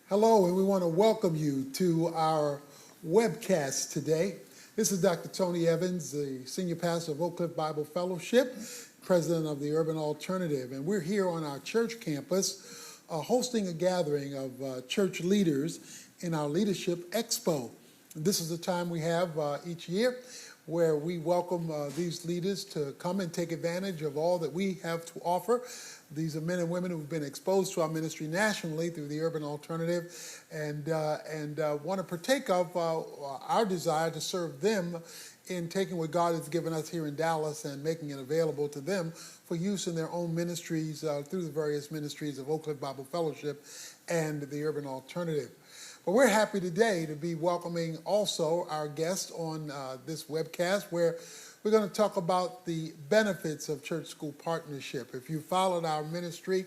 Hello, and we want to welcome you to our webcast today. This is Dr. Tony Evans, the Senior Pastor of Oak Cliff Bible Fellowship, President of the Urban Alternative, and we're here on our church campus hosting a gathering of church leaders in our Leadership Expo. This is the time we have each year where we welcome these leaders to come and take advantage of all that we have to offer. These are men and women who've been exposed to our ministry nationally through the Urban Alternative and want to partake of our desire to serve them in taking what God has given us here in Dallas and making it available to them for use in their own ministries through the various ministries of Oak Cliff Bible Fellowship and the Urban Alternative. But we're happy today to be welcoming also our guest on this webcast where we're going to talk about the benefits of church-school partnership. If you followed our ministry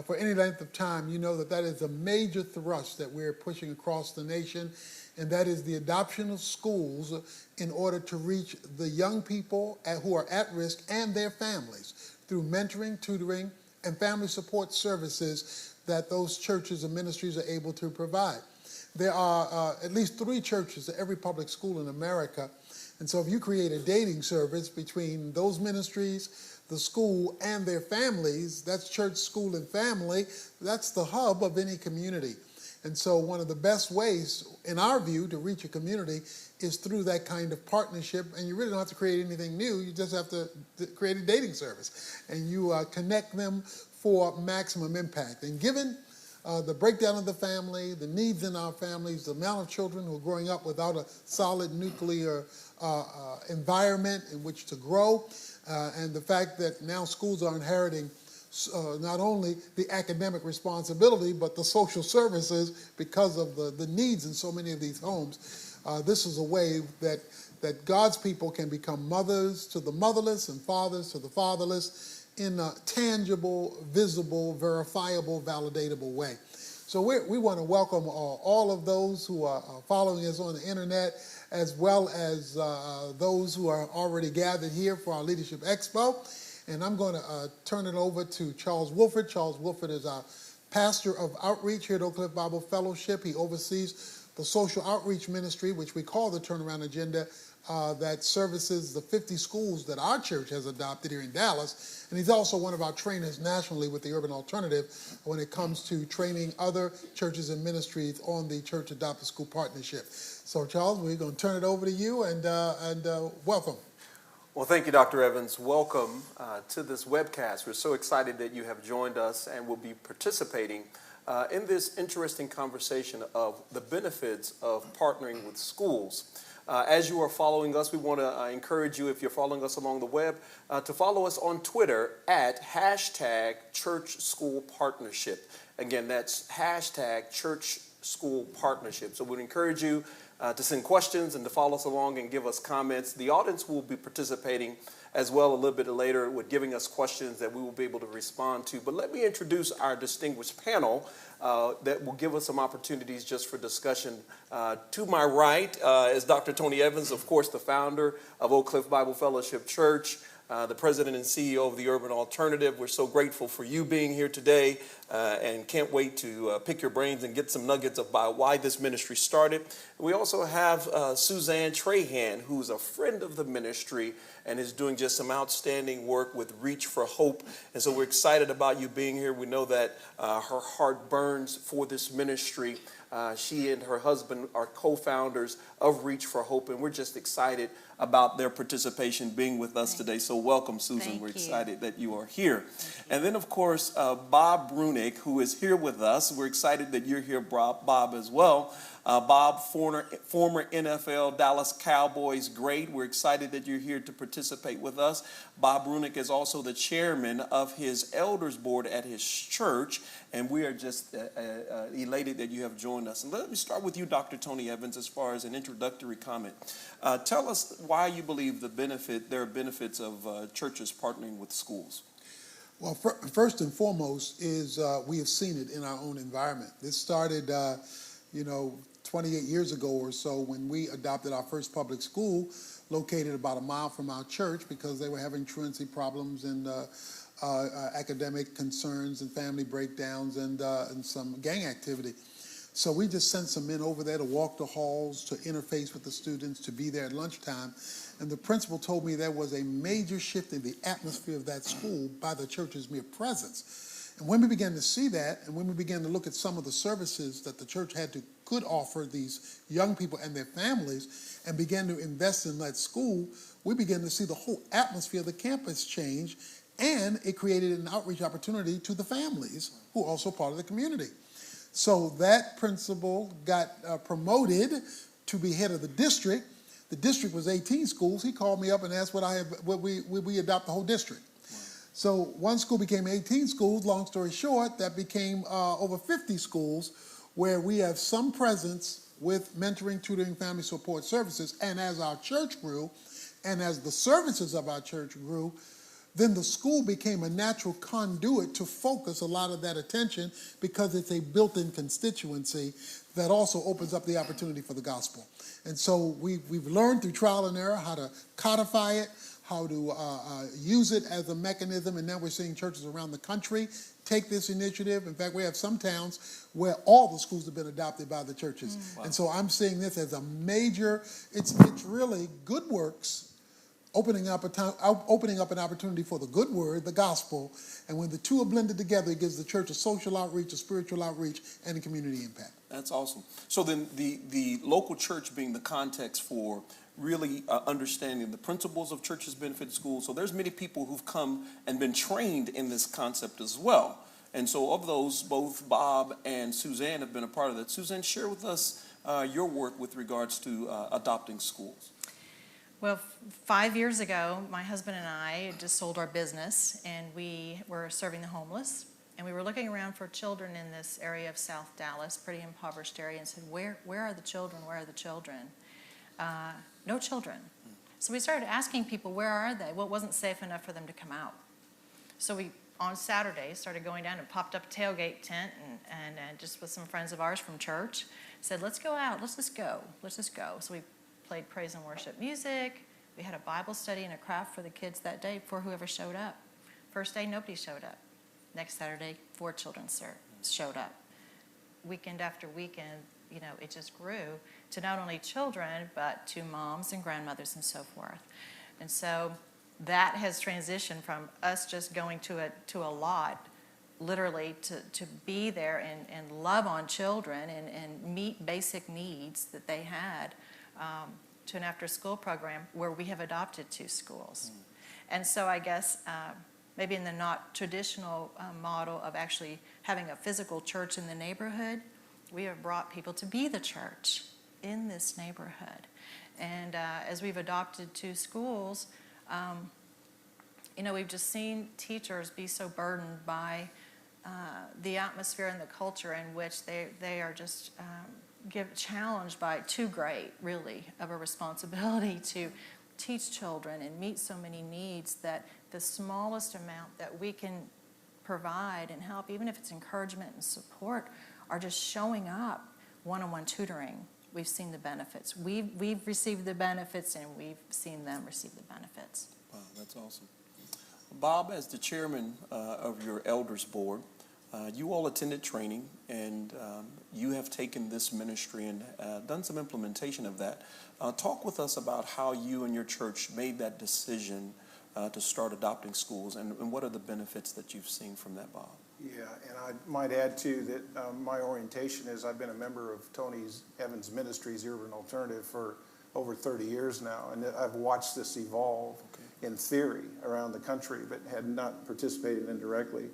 for any length of time, you know that that is a major thrust that we're pushing across the nation, and that is the adoption of schools in order to reach the young people who are at risk and their families through mentoring, tutoring, and family support services that those churches and ministries are able to provide. There are at least 3 churches at every public school in America. And so if you create a dating service between those ministries, the school, and their families, that's church, school, and family, that's the hub of any community. And so one of the best ways, in our view, to reach a community is through that kind of partnership. And you really don't have to create anything new. You just have to create a dating service. And you connect them for maximum impact. And given the breakdown of the family, the needs in our families, the amount of children who are growing up without a solid nuclear environment in which to grow, and the fact that now schools are inheriting not only the academic responsibility, but the social services because of the needs in so many of these homes. This is a way that God's people can become mothers to the motherless and fathers to the fatherless in a tangible, visible, verifiable, validatable way. So we want to welcome all of those who are following us on the internet, as well as those who are already gathered here for our Leadership Expo. And I'm going to turn it over to Charles Wolford. Charles Wolford is our pastor of outreach here at Oak Cliff Bible Fellowship. He oversees the social outreach ministry, which we call the Turnaround Agenda, that services the 50 schools that our church has adopted here in Dallas. And he's also one of our trainers nationally with the Urban Alternative when it comes to training other churches and ministries on the Church Adopted School Partnership. So, Charles, we're going to turn it over to you and welcome. Well, thank you, Dr. Evans. Welcome to this webcast. We're so excited that you have joined us and will be participating in this interesting conversation of the benefits of partnering with schools. As you are following us, we want to encourage you, if you're following us along the web, to follow us on Twitter at #ChurchSchoolPartnership. Again, that's #ChurchSchoolPartnership. So we'd encourage you to send questions and to follow us along and give us comments. The audience will be participating as well a little bit later with giving us questions that we will be able to respond to. But let me introduce our distinguished panel that will give us some opportunities just for discussion. To my right is Dr. Tony Evans, of course, the founder of Oak Cliff Bible Fellowship Church, the president and CEO of the Urban Alternative. We're so grateful for you being here today and can't wait to pick your brains and get some nuggets about why this ministry started. We also have Suzanne Trahan, who's a friend of the ministry and is doing just some outstanding work with Reach for Hope. And so we're excited about you being here. We know that her heart burns for this ministry. She and her husband are co-founders of Reach for Hope, and we're just excited about their participation being with us today. So welcome, Susan. We're excited that you are here. And then, of course, Bob Brunick, who is here with us. We're excited that you're here, Bob, as well. Bob, former NFL Dallas Cowboys great. We're excited that you're here to participate with us. Bob Brunick is also the chairman of his elders board at his church, and we are just elated that you have joined us. And let me start with you, Dr. Tony Evans, as far as an introductory comment. Tell us why you believe there are benefits of churches partnering with schools. Well, first and foremost is we have seen it in our own environment. This started, 28 years ago or so when we adopted our first public school located about a mile from our church because they were having truancy problems and academic concerns and family breakdowns and some gang activity. So we just sent some men over there to walk the halls, to interface with the students, to be there at lunchtime. And the principal told me there was a major shift in the atmosphere of that school by the church's mere presence. And when we began to see that, and when we began to look at some of the services that the church could offer these young people and their families, and began to invest in that school, we began to see the whole atmosphere of the campus change, and it created an outreach opportunity to the families who are also part of the community. So that principal got promoted to be head of the district. The district was 18 schools. He called me up and asked would we adopt the whole district. Wow. So one school became 18 schools. Long story short, that became over 50 schools where we have some presence with mentoring, tutoring, family support services. And as our church grew, and as the services of our church grew, then the school became a natural conduit to focus a lot of that attention, because it's a built-in constituency that also opens up the opportunity for the gospel. And so we've learned through trial and error how to codify it, how to use it as a mechanism, and now we're seeing churches around the country take this initiative. In fact, we have some towns where all the schools have been adopted by the churches. Wow. And so I'm seeing this as a major, it's really good works, opening up an opportunity for the good word, the gospel, and when the two are blended together, it gives the church a social outreach, a spiritual outreach, and a community impact. That's awesome. So then the local church being the context for really understanding the principles of churches benefit schools. So there's many people who've come and been trained in this concept as well. And so of those, both Bob and Suzanne have been a part of that. Suzanne, share with us your work with regards to adopting schools. Well, 5 years ago, my husband and I just sold our business, and we were serving the homeless. And we were looking around for children in this area of South Dallas, pretty impoverished area, and said, where are the children? Where are the children? No children. So we started asking people, where are they? Well, it wasn't safe enough for them to come out. So we, on Saturday, started going down and popped up a tailgate tent, and just with some friends of ours from church, said, let's go out, let's just go. So we played praise and worship music. We had a Bible study and a craft for the kids that day for whoever showed up. First day, nobody showed up. Next Saturday, 4 children showed up. Weekend after weekend, it just grew to not only children, but to moms and grandmothers and so forth. And so that has transitioned from us just going to a lot, literally to be there and love on children and meet basic needs that they had, to an after-school program where we have adopted 2 schools. And so I guess maybe in the not traditional model of actually having a physical church in the neighborhood, we have brought people to be the church in this neighborhood. And as we've adopted 2 schools, we've just seen teachers be so burdened by the atmosphere and the culture in which they are just challenged by too great, really, of a responsibility to teach children and meet so many needs that the smallest amount that we can provide and help, even if it's encouragement and support, are just showing up. One-on-one tutoring, we've seen the benefits. We've received the benefits, and we've seen them receive the benefits. Wow, that's awesome. Bob, as the chairman of your elders board, you all attended training, and you have taken this ministry and done some implementation of that. Talk with us about how you and your church made that decision to start adopting schools, and what are the benefits that you've seen from that, Bob? Yeah, and I might add, too, that my orientation is I've been a member of Tony Evans Ministries, Urban Alternative, for over 30 years now, and I've watched this evolve in theory around the country, but had not participated in directly.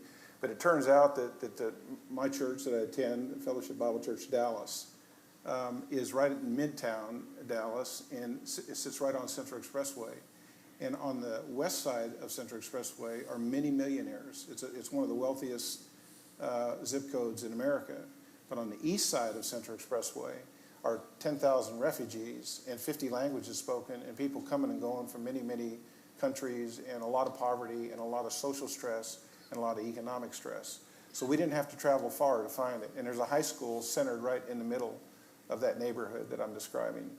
But it turns out that my church that I attend, Fellowship Bible Church Dallas, is right in Midtown Dallas, and it sits right on Central Expressway. And on the west side of Central Expressway are many millionaires. It's one of the wealthiest zip codes in America. But on the east side of Central Expressway are 10,000 refugees and 50 languages spoken, and people coming and going from many, many countries, and a lot of poverty and a lot of social stress and a lot of economic stress. So we didn't have to travel far to find it. And there's a high school centered right in the middle of that neighborhood that I'm describing.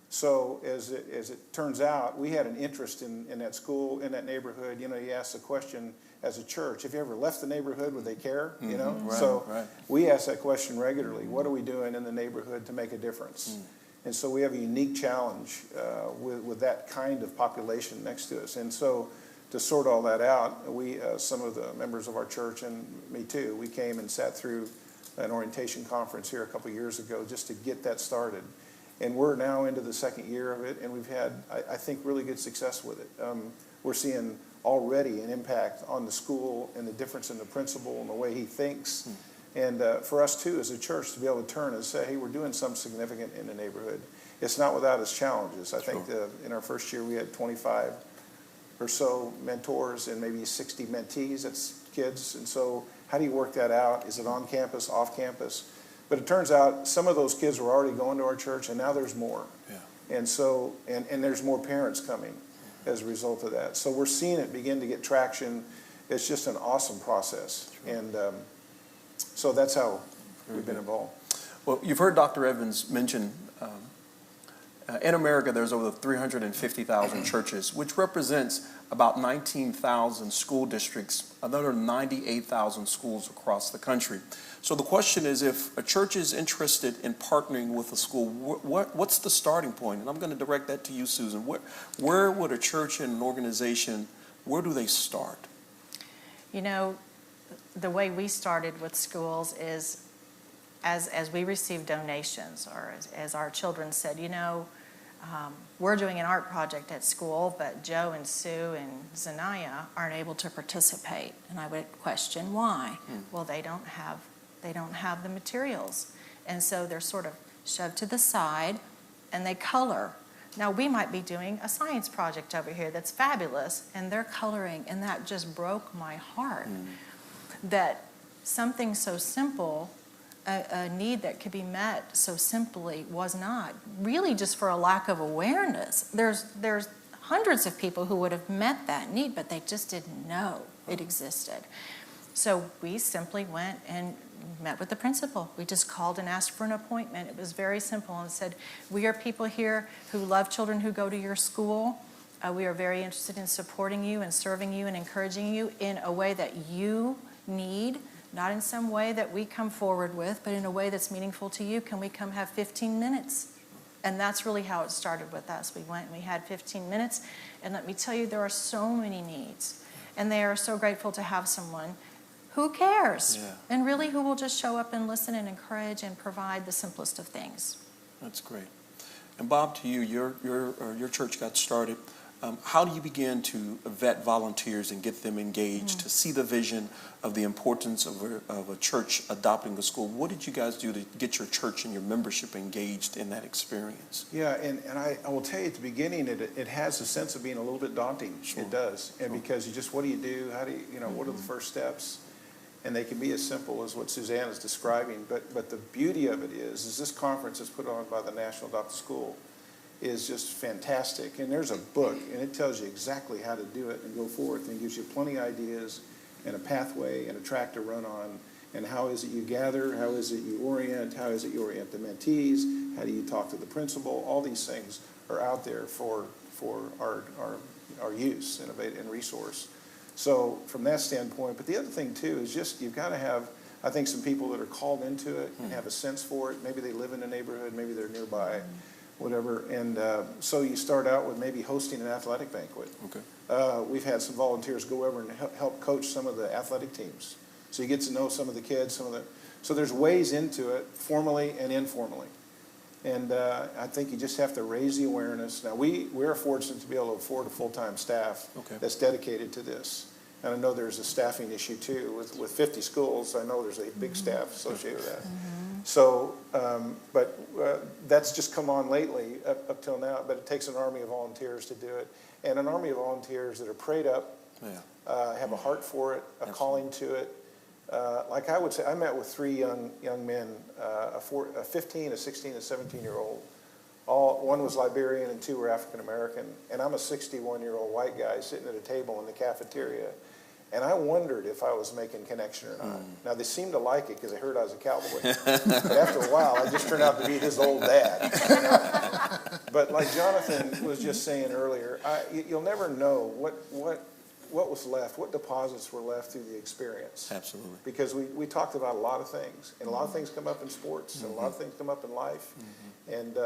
So as it turns out, we had an interest in that school, in that neighborhood. You know, you ask the question as a church, if you ever left the neighborhood, would they care? You know? Right, So right. we ask that question regularly. What are we doing in the neighborhood to make a difference? And so we have a unique challenge with that kind of population next to us. And so to sort all that out, we, some of the members of our church, and me too, we came and sat through an orientation conference here a couple years ago just to get that started. And we're now into the second year of it, and we've had, I think, really good success with it. We're seeing already an impact on the school and the difference in the principal and the way he thinks. And for us, too, as a church, to be able to turn and say, hey, we're doing something significant in the neighborhood. It's not without its challenges. I think in our first year, we had 25 or so mentors and maybe 60 mentees. That's kids. And so how do you work that out? Is it on campus, off campus? But it turns out some of those kids were already going to our church, and now there's more. Yeah. And so, and there's more parents coming as a result of that. So we're seeing it begin to get traction. It's just an awesome process. And so that's how we've been involved. Well, you've heard Dr. Evans mention in America there's over 350,000 churches, which represents about 19,000 school districts, another 98,000 schools across the country. So the question is, if a church is interested in partnering with a school, what's the starting point? And I'm going to direct that to you, Susan. Where would a church and an organization, where do they start? You know, the way we started with schools is as we received donations, or as our children said, you know, we're doing an art project at school, but Joe and Sue and Zanaya aren't able to participate. And I would question why. Well, they don't have the materials. And so they're sort of shoved to the side and they color. Now we might be doing a science project over here that's fabulous, and they're coloring, and that just broke my heart. That something so simple, a need that could be met so simply, was not. Really just for a lack of awareness. There's hundreds of people who would have met that need, but they just didn't know it existed. So we simply went and met with the principal. We just called and asked for an appointment. It was very simple, and said, we are people here who love children who go to your school. We are very interested in supporting you and serving you and encouraging you in a way that you need. Not in some way that we come forward with, but in a way that's meaningful to you. Can we come have 15 minutes? And that's really how it started with us. We went and we had 15 minutes. And let me tell you, there are so many needs. And they are so grateful to have someone who cares. Yeah. And really who will just show up and listen and encourage and provide the simplest of things. That's great. And Bob, to you, your church got started. How do you begin to vet volunteers and get them engaged to see the vision of the importance of a church adopting a school? What did you guys do to get your church and your membership engaged in that experience? Yeah, and I will tell you at the beginning, it has a sense of being a little bit daunting. Sure. It does. And because you just, what do you do? How do you, what are the first steps? And they can be as simple as what Suzanne is describing. But the beauty of it is this conference is put on by the National Adopt a School is just fantastic. And there's a book, and it tells you exactly how to do it and go forth, and gives you plenty of ideas and a pathway and a track to run on. And how is it you gather? How is it you orient? How is it you orient the mentees? How do you talk to the principal? All these things are out there for our use and resource. So from that standpoint, but the other thing too is just you've got to have, I think, some people that are called into it and have a sense for it. Maybe they live in a neighborhood, maybe they're nearby, whatever. And so you start out with maybe hosting an athletic banquet. Okay. We've had some volunteers go over and help coach some of the athletic teams. So you get to know some of the kids, so there's ways into it, formally and informally. And I think you just have to raise the awareness. Now, we're fortunate to be able to afford a full-time staff that's dedicated to this. And I know there's a staffing issue, too. With 50 schools, I know there's a big staff associated with that. So, but that's just come on lately up till now. But it takes an army of volunteers to do it. And an army of volunteers that are prayed up, have a heart for it, a calling to it. Like I would say, I met with three young men, a 15, a 16, and a 17-year-old. One was Liberian and two were African American. And I'm a 61-year-old white guy sitting at a table in the cafeteria. And I wondered if I was making connection or not. Now, they seemed to like it because they heard I was a cowboy. But after a while, I just turned out to be his old dad. You know? But like Jonathan was just saying earlier, you'll never know what was left, what deposits were left through the experience. Absolutely. Because we talked about a lot of things. And a lot of things come up in sports, and a lot of things come up in life. And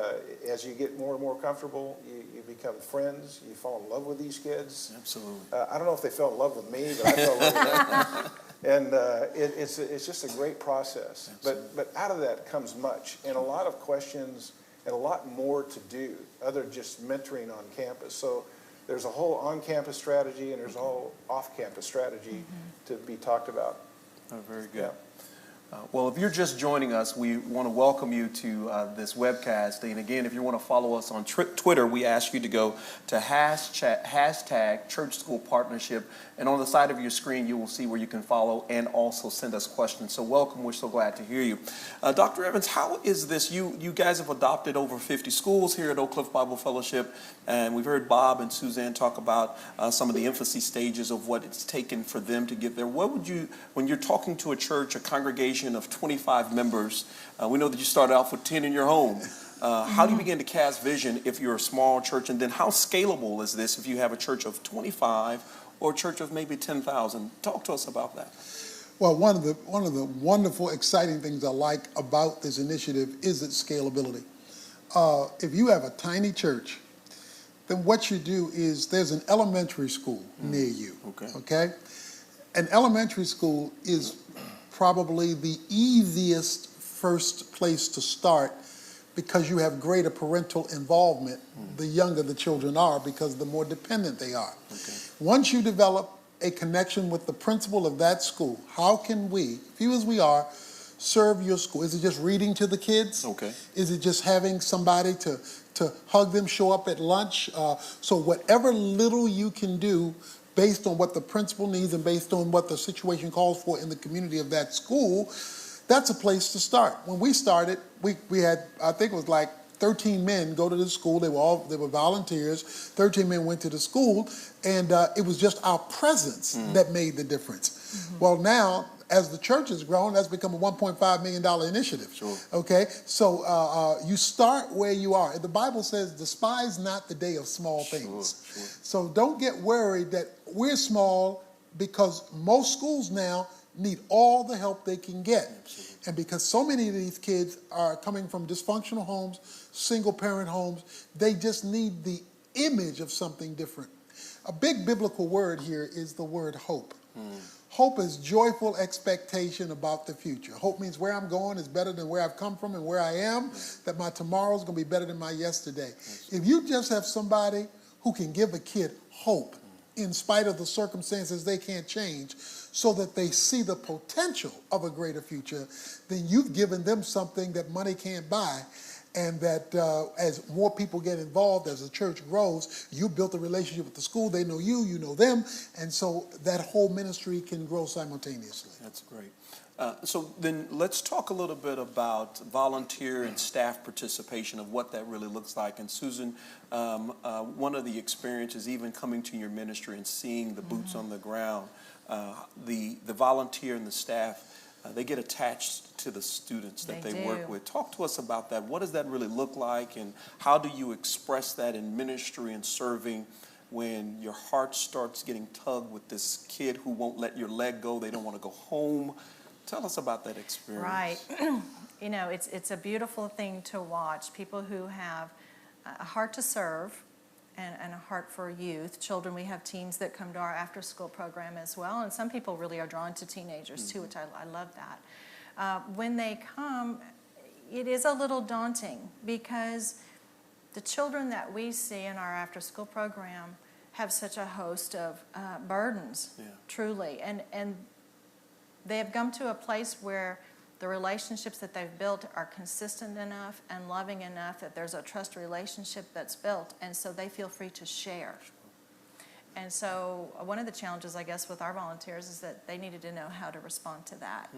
as you get more and more comfortable, you become friends. You fall in love with these kids. Absolutely. I don't know if they fell in love with me, but I fell in love with them. And it's just a great process. But out of that comes much, and a lot of questions and a lot more to do other than just mentoring on campus. So there's a whole on-campus strategy and there's a whole off-campus strategy to be talked about. Oh, very good. Yeah. Well, if you're just joining us, we want to welcome you to this webcast. And again, if you want to follow us on Twitter, we ask you to go to hashtag Church School Partnership. And on the side of your screen, you will see where you can follow and also send us questions. So welcome. We're so glad to hear you. Dr. Evans, how is this? You guys have adopted over 50 schools here at Oak Cliff Bible Fellowship. And we've heard Bob and Suzanne talk about some of the infancy stages of what it's taken for them to get there. What would you, when you're talking to a church, a congregation of 25 members, we know that you started off with 10 in your home. How do you begin to cast vision if you're a small church? And then how scalable is this if you have a church of 25 or a church of maybe 10,000? Talk to us about that. Well, one of the wonderful, exciting things I like about this initiative is its scalability. If you have a tiny church, then what you do is there's an elementary school near you. Okay? An elementary school is probably the easiest first place to start because you have greater parental involvement the younger the children are, because the more dependent they are. Once you develop a connection with the principal of that school, how can we, few as we are, serve your school? Is it just reading to the kids? Is it just having somebody to hug them, show up at lunch? So whatever little you can do based on what the principal needs and based on what the situation calls for in the community of that school, that's a place to start. When we started, we had, I think it was like 13 men go to the school. They were volunteers. 13 men went to the school, and it was just our presence that made the difference. Well, now, as the church has grown, that's become a $1.5 million initiative. Okay, so you start where you are. The Bible says, despise not the day of small things. So don't get worried that we're small, because most schools now need all the help they can get. And because so many of these kids are coming from dysfunctional homes, single-parent homes, they just need the image of something different. A big biblical word here is the word hope. Hope is joyful expectation about the future. Hope means where I'm going is better than where I've come from and where I am, that my tomorrow is going to be better than my yesterday. If you just have somebody who can give a kid hope in spite of the circumstances they can't change, so that they see the potential of a greater future, then you've given them something that money can't buy. And that as more people get involved, as the church grows, you built a relationship with the school, they know you, you know them, and so that whole ministry can grow simultaneously. That's great. So then let's talk a little bit about volunteer and staff participation, of what that really looks like. And Susan, one of the experiences, even coming to your ministry and seeing the boots on the ground, the volunteer and the staff, they get attached to the students that they work with. Talk to us about that. What does that really look like, and how do you express that in ministry and serving when your heart starts getting tugged with this kid who won't let your leg go? They don't want to go home. Tell us about that experience. Right. You know, it's a beautiful thing to watch. People who have a heart to serve and a heart for youth, children. We have teens that come to our after-school program as well, and some people really are drawn to teenagers too, which I love that. When they come, it is a little daunting, because the children that we see in our after-school program have such a host of burdens, truly, and they have come to a place where the relationships that they've built are consistent enough and loving enough that there's a trust relationship that's built, and so they feel free to share. And so one of the challenges, I guess, with our volunteers is that they needed to know how to respond to that.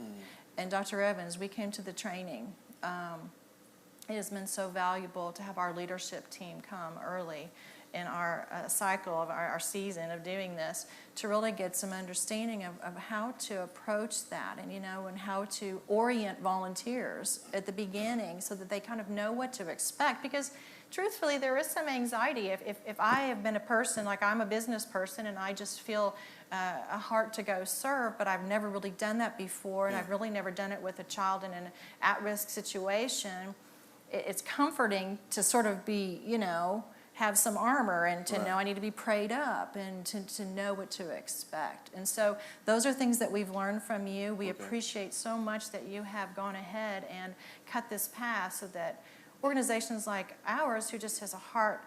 And Dr. Evans, we came to the training. It has been so valuable to have our leadership team come early in our cycle of our season of doing this, to really get some understanding of how to approach that, and and how to orient volunteers at the beginning so that they kind of know what to expect. Because truthfully, there is some anxiety. If I have been a person, like I'm a business person, and I just feel a heart to go serve, but I've never really done that before, and I've really never done it with a child in an at-risk situation, it's comforting to sort of be, have some armor, and to know I need to be prayed up, and to know what to expect. And so those are things that we've learned from you. We appreciate so much that you have gone ahead and cut this path so that organizations like ours, who just has a heart,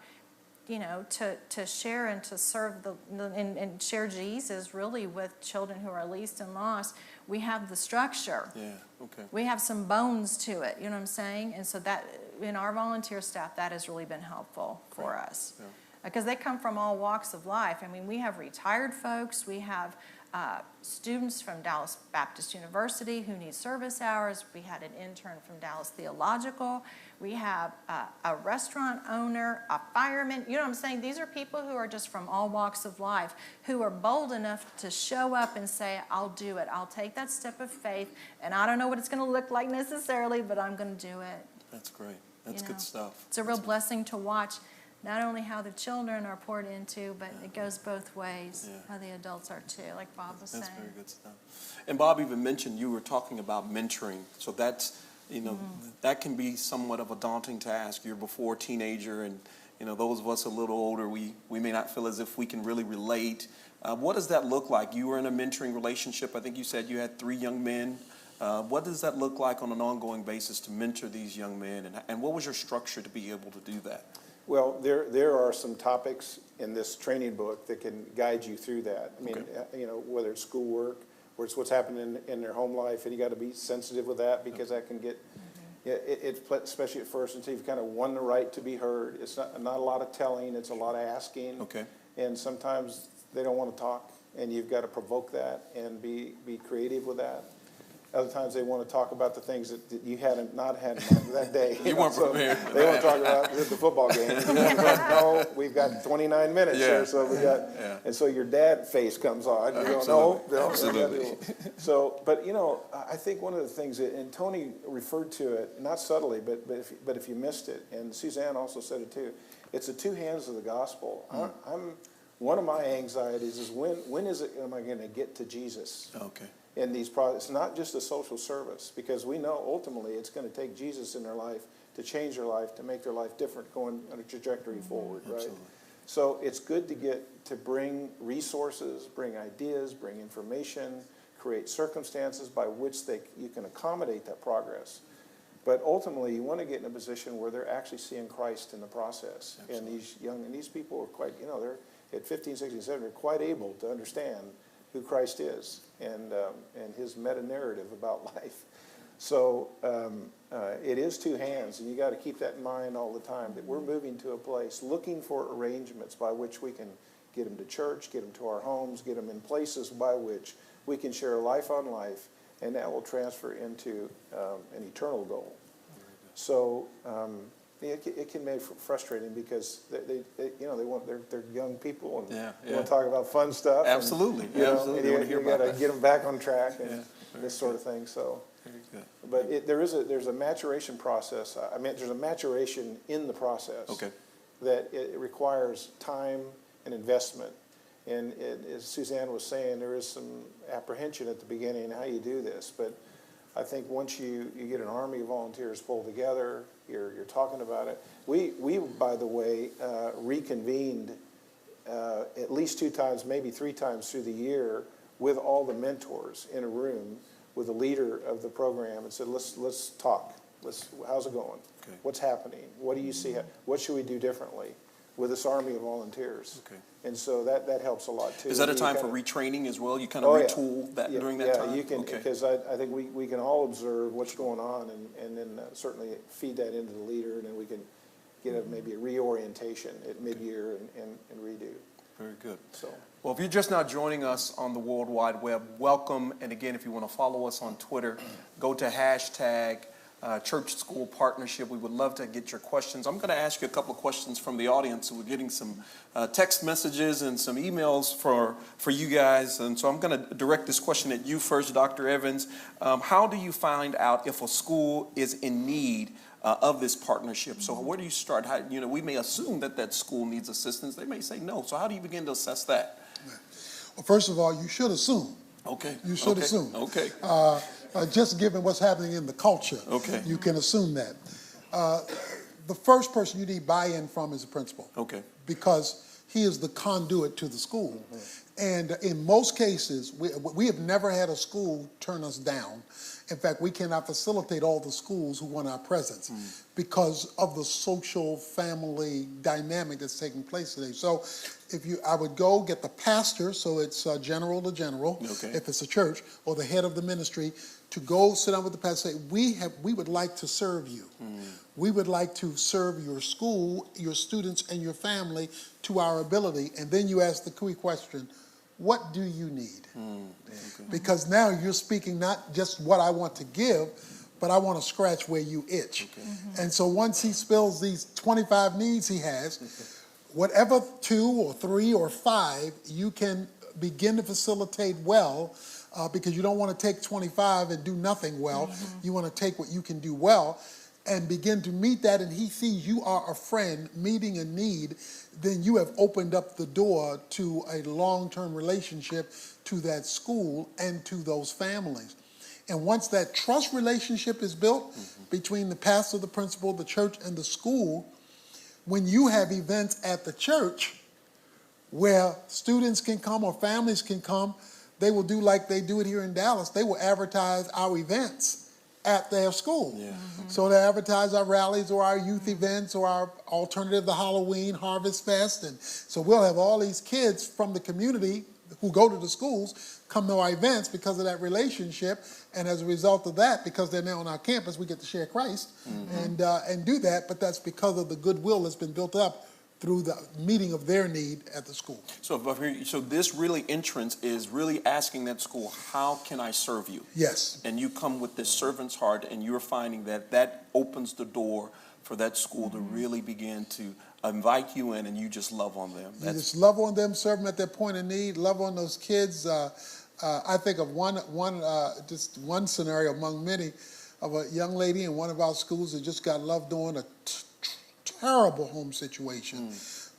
to share and to serve and share Jesus really with children who are least and lost, we have the structure. Yeah, okay. We have some bones to it, you know what I'm saying? And so that, in our volunteer staff, that has really been helpful for us. Yeah. Because they come from all walks of life. I mean, we have retired folks, we have students from Dallas Baptist University who need service hours. We had an intern from Dallas Theological. We have a restaurant owner, a fireman. You know what I'm saying? These are people who are just from all walks of life, who are bold enough to show up and say, I'll do it. I'll take that step of faith, and I don't know what it's going to look like necessarily, but I'm going to do it. That's great. That's good stuff. It's a real blessing to watch not only how the children are poured into, but it goes both ways, how the adults are too, like Bob was saying. That's very good stuff. And Bob even mentioned you were talking about mentoring. So that's, that can be somewhat of a daunting task. You're before a teenager, and, those of us a little older, we may not feel as if we can really relate. What does that look like? You were in a mentoring relationship. I think you said you had 3 young men. What does that look like on an ongoing basis to mentor these young men? And what was your structure to be able to do that? Well, there are some topics in this training book that can guide you through that. I mean, whether it's schoolwork, or it's what's happening in their home life, and you got to be sensitive with that, because that can get, especially at first, until you've kind of won the right to be heard. It's not a lot of telling, it's a lot of asking. Okay. And sometimes they don't want to talk, and you've got to provoke that and be creative with that. Other times they want to talk about the things that you not had in mind that day. You weren't prepared. They want to talk about the football game. No, we've got 29 minutes here, so we got. And so your dad face comes on. You go, no, absolutely. So, but I think one of the things that, and Tony referred to it, not subtly, but if you missed it, and Suzanne also said it too, it's the 2 hands of the gospel. One of my anxieties is when am I going to get to Jesus? Okay. In these products, not just a social service, because we know ultimately it's going to take Jesus in their life to change their life, to make their life different, going on a trajectory forward, right? So it's good to bring resources, bring ideas, bring information, create circumstances by which you can accommodate that progress. But ultimately, you want to get in a position where they're actually seeing Christ in the process. Absolutely. And these people are quite, they're at 15, 16, 17, they're quite able to understand who Christ is and his meta-narrative about life. So it is 2 hands, and you got to keep that in mind all the time, that we're moving to a place looking for arrangements by which we can get them to church, get them to our homes, get them in places by which we can share life on life, and that will transfer into an eternal goal. So it can be frustrating, because they're young people, and they want to talk about fun stuff. Absolutely, absolutely. And you got to get them back on track and this sort of thing. So, very good. But there's a maturation process. There's a maturation in the process. Okay. That it requires time and investment. And as Suzanne was saying, there is some apprehension at the beginning how you do this, but I think once you get an army of volunteers pulled together, you're talking about it. We by the way, reconvened at least 2 times, maybe 3 times through the year, with all the mentors in a room with the leader of the program, and said, let's talk. How's it going? Okay. What's happening? What do you see? What should we do differently with this army of volunteers? Okay. And so that helps a lot too. Is that a time for retraining as well? You kind of retool that during that time? Yeah, you can, because I think we can all observe what's going on, and then certainly feed that into the leader, and then we can get maybe a reorientation at mid-year and redo. Very good. So, well, if you're just now joining us on the World Wide Web, welcome. And again, if you want to follow us on Twitter, go to hashtag church-school partnership. We would love to get your questions. I'm going to ask you a couple of questions from the audience. We're getting some text messages and some emails for you guys. And so I'm going to direct this question at you first, Dr. Evans. How do you find out if a school is in need of this partnership? So where do you start? How, we may assume that school needs assistance. They may say no. So how do you begin to assess that? Well, first of all, you should assume. Okay. You should assume. Okay. Just given what's happening in the culture, Okay. you can assume that. The first person you need buy-in from is the principal. Okay. Because he is the conduit to the school. Mm-hmm. And in most cases, we have never had a school turn us down. In fact, we cannot facilitate all the schools who want our presence because of the social family dynamic that's taking place today. So I would go get the pastor, so it's general to general, Okay. if it's a church, or the head of the ministry, to go sit down with the pastor and say, we would like to serve you. We would like to serve your school, your students, and your family to our ability. And then you ask the key question, what do you need? Okay. Because now you're speaking not just what I want to give, but I want to scratch where you itch. Okay. And so once he spills these 25 needs he has, whatever 2 or 3 or 5 you can begin to facilitate well, because you don't want to take 25 and do nothing well. You want to take what you can do well and begin to meet that, and he sees you are a friend meeting a need, then you have opened up the door to a long-term relationship to that school and to those families. And once that trust relationship is built between the pastor, the principal, the church, and the school, when you have events at the church where students can come or families can come, they will do like they do it here in Dallas. They will advertise our events at their school. Yeah. So they advertise our rallies or our youth events or our alternative, the Halloween Harvest Fest. And so we'll have all these kids from the community who go to the schools come to our events because of that relationship. And as a result of that, because they're now on our campus, we get to share Christ and do that. But that's because of the goodwill that's been built up through the meeting of their need at the school. So this really entrance is really asking that school, how can I serve you? Yes. And you come with this servant's heart, and you're finding that opens the door for that school to really begin to invite you in, and you just love on them. You just love on them, serve them at their point of need, love on those kids. I think of just one scenario among many of a young lady in one of our schools that just got loved on, a terrible home situation.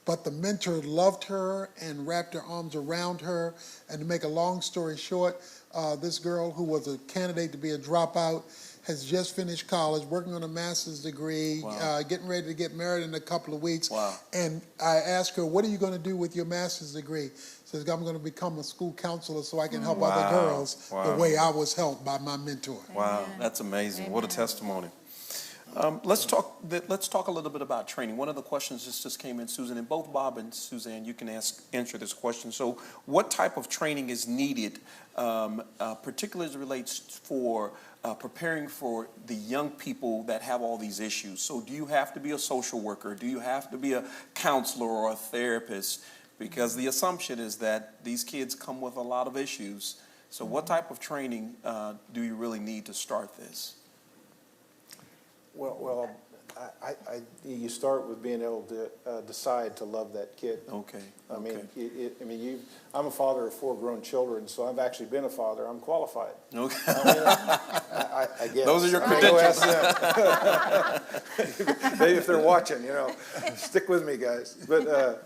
But the mentor loved her and wrapped her arms around her. And to make a long story short, this girl who was a candidate to be a dropout has just finished college, working on a master's degree, getting ready to get married in a couple of weeks. Wow. And I asked her, what are you going to do with your master's degree? She says, I'm going to become a school counselor so I can help other girls the way I was helped by my mentor. Wow, that's amazing. Amen. What a testimony. Let's talk a little bit about training. One of the questions just came in, Susan, and both Bob and Suzanne, you can answer this question. So what type of training is needed, particularly as it relates for preparing for the young people that have all these issues? So do you have to be a social worker? Do you have to be a counselor or a therapist? Because the assumption is that these kids come with a lot of issues. So what type of training do you really need to start this? Well, you start with being able to decide to love that kid. Okay. I mean, I'm a father of 4 grown children, so I've actually been a father. I'm qualified. Okay. I guess. Those are your credentials. Maybe if they're watching, stick with me, guys. But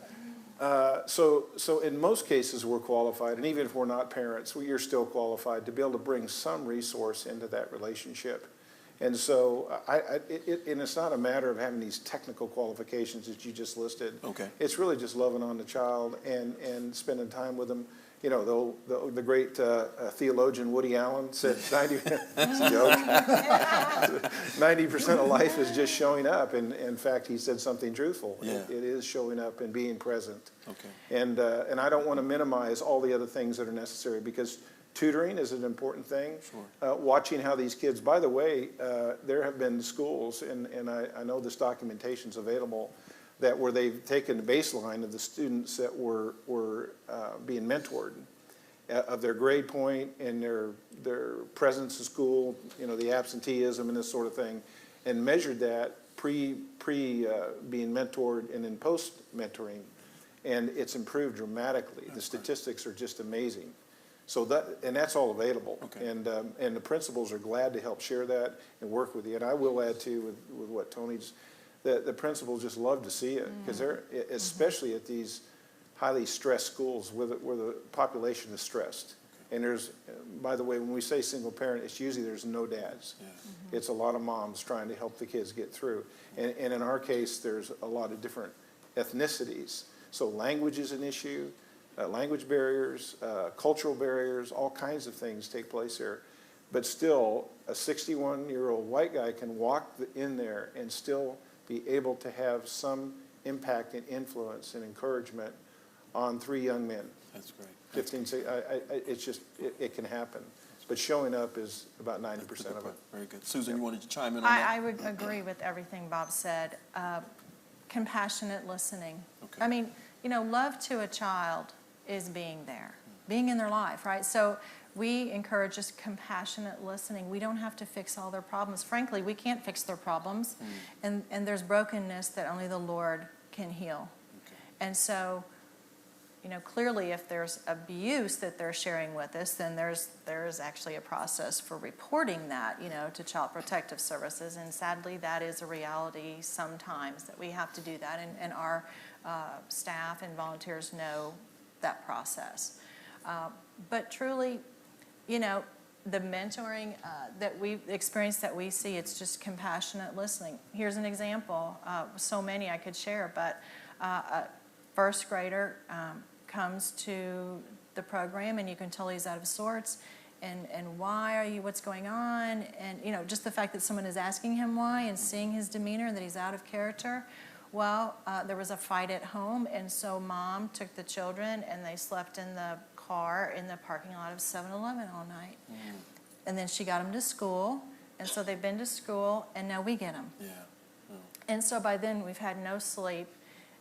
so in most cases we're qualified, and even if we're not parents, you're still qualified to be able to bring some resource into that relationship. And so, and it's not a matter of having these technical qualifications that you just listed. Okay. It's really just loving on the child and spending time with them. The great theologian Woody Allen said 90% of life is just showing up. And in fact, he said something truthful. Yeah. It is showing up and being present. Okay. And I don't want to minimize all the other things that are necessary, because tutoring is an important thing. Sure. Watching how these kids, by the way, there have been schools, and I know this documentation's available, where they've taken the baseline of the students that were being mentored, of their grade point and their presence in school, you know, the absenteeism and this sort of thing, and measured that being mentored and then post mentoring, and it's improved dramatically. The statistics are just amazing. So that's all available, Okay. and the principals are glad to help share that and work with you. And I will add too with what Tony's, the principals just love to see it, because they're, especially at these highly stressed schools where the population is stressed. And there's, by the way, when we say single parent, it's usually there's no dads. Yeah. It's a lot of moms trying to help the kids get through. And in our case, there's a lot of different ethnicities. So language is an issue, language barriers, cultural barriers, all kinds of things take place here. But still, a 61-year-old white guy can walk in there and still be able to have some impact and influence and encouragement on 3 young men. That's great. 15, it's just, it can happen. But showing up is about 90% of it. Very good. Susan, you wanted to chime in on that? I would agree with everything Bob said. Compassionate listening. Okay. I mean, you know, love to a child is being there, being in their life, right? So we encourage just compassionate listening. We don't have to fix all their problems. Frankly, we can't fix their problems. And there's brokenness that only the Lord can heal. Okay. And so, you know, clearly if there's abuse that they're sharing with us, then there's actually a process for reporting that, you know, to Child Protective Services. And sadly, that is a reality sometimes that we have to do that. And our staff and volunteers know that process. But truly, you know, the mentoring that we've experienced, that we see, it's just compassionate listening. Here's an example. So many I could share, but a first grader comes to the program, and you can tell he's out of sorts. And why are you, what's going on? And, you know, just the fact that someone is asking him why and seeing his demeanor and that he's out of character. Well, there was a fight at home, and so mom took the children, and they slept in the car in the parking lot of 7-Eleven all night. And then she got them to school, and so they've been to school, and now we get them. Yeah. And so by then we've had no sleep,